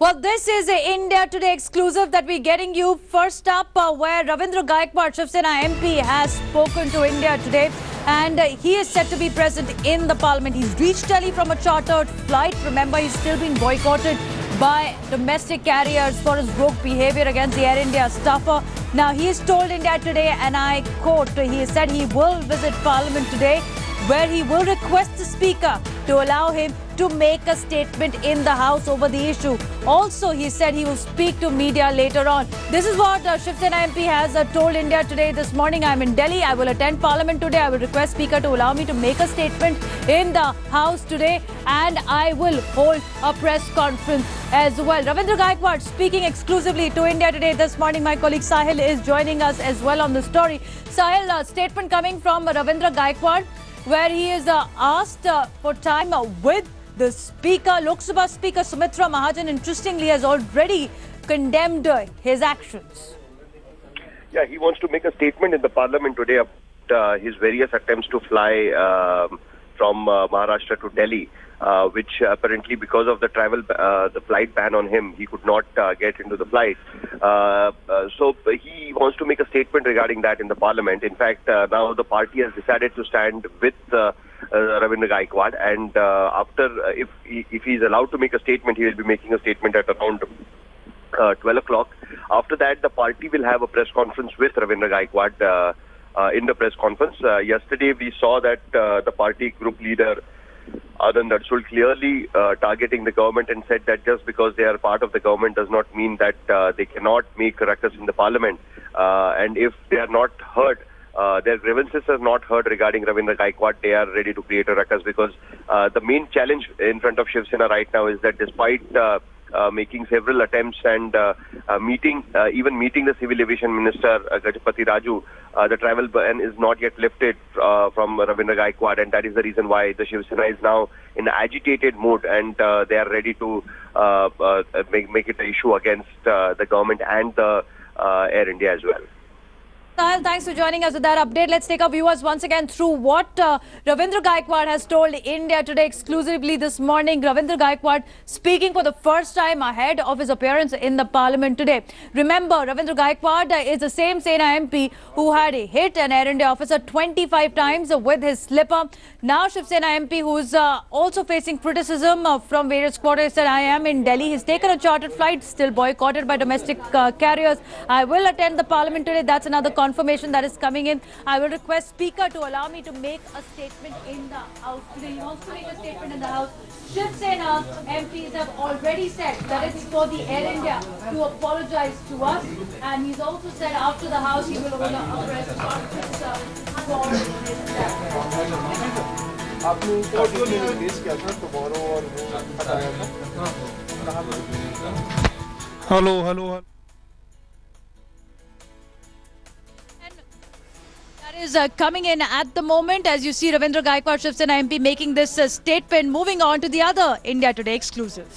Well, this is a India Today exclusive that we're getting you. First up, where Ravindra Gaikwad, Shiv Sena MP, has spoken to India Today, and he is set to be present in the parliament. He's reached Delhi from a chartered flight. Remember, he's still been boycotted by domestic carriers for his rogue behavior against the Air India staffer. Now, he has told India Today, and I quote, he said he will visit parliament today, where he will request the speaker to allow him to make a statement in the House over the issue. Also, he said he will speak to media later on. This is what Shiv Sena MP has told India Today this morning. I'm in Delhi. I will attend Parliament today. I will request Speaker to allow me to make a statement in the House today, and I will hold a press conference as well. Ravindra Gaikwad speaking exclusively to India Today this morning. My colleague Sahil is joining us as well on the story. Sahil, statement coming from Ravindra Gaikwad, where he is asked for time with the Speaker. Lok Sabha Speaker Sumitra Mahajan, interestingly, has already condemned his actions. Yeah, he wants to make a statement in the parliament today about his various attempts to fly from Maharashtra to Delhi, which apparently, because of the flight ban on him, he could not get into the flight. So he wants to make a statement regarding that in the parliament. In fact, now the party has decided to stand with Ravindra Gaikwad, and if he is allowed to make a statement, he will be making a statement at around 12 o'clock. After that, the party will have a press conference with Ravindra Gaikwad. In the press conference yesterday, we saw that the party group leader Adnan Darsul clearly targeting the government, and said that just because they are part of the government does not mean that they cannot make ruckus in the parliament. And if they are not heard, their grievances are not heard regarding Ravindra Gaikwad, they are ready to create a ruckus, because the main challenge in front of Shiv Sena right now is that despite making several attempts and even meeting the Civil Aviation Minister Gajapati Raju, the travel ban is not yet lifted from Ravindra Gaikwad, and that is the reason why the Shiv Sena is now in an agitated mood, and they are ready to make it an issue against the government and the Air India as well. Sahil, thanks for joining us with that update. Let's take our viewers once again through what Ravindra Gaikwad has told India Today exclusively this morning. Ravindra Gaikwad speaking for the first time ahead of his appearance in the parliament today. Remember, Ravindra Gaikwad is the same Sena MP who had hit an Air India officer 25 times with his slipper. Now Shiv Sena MP, who is also facing criticism from various quarters, said, I am in Delhi. He's taken a chartered flight, still boycotted by domestic carriers. I will attend the parliament today. That's another confirmation that is coming in. I will request Speaker to allow me to make a statement in the House today. He wants to make a statement in the House. Shiv Sena MPs have already said that it's for the Air India to apologize to us, and he's also said after the House he will hold a press conference for his staff. Hello. Is coming in at the moment as you see Ravindra Gaikwad, Shiv Sena MP, making this statement. Moving on to the other India Today exclusive.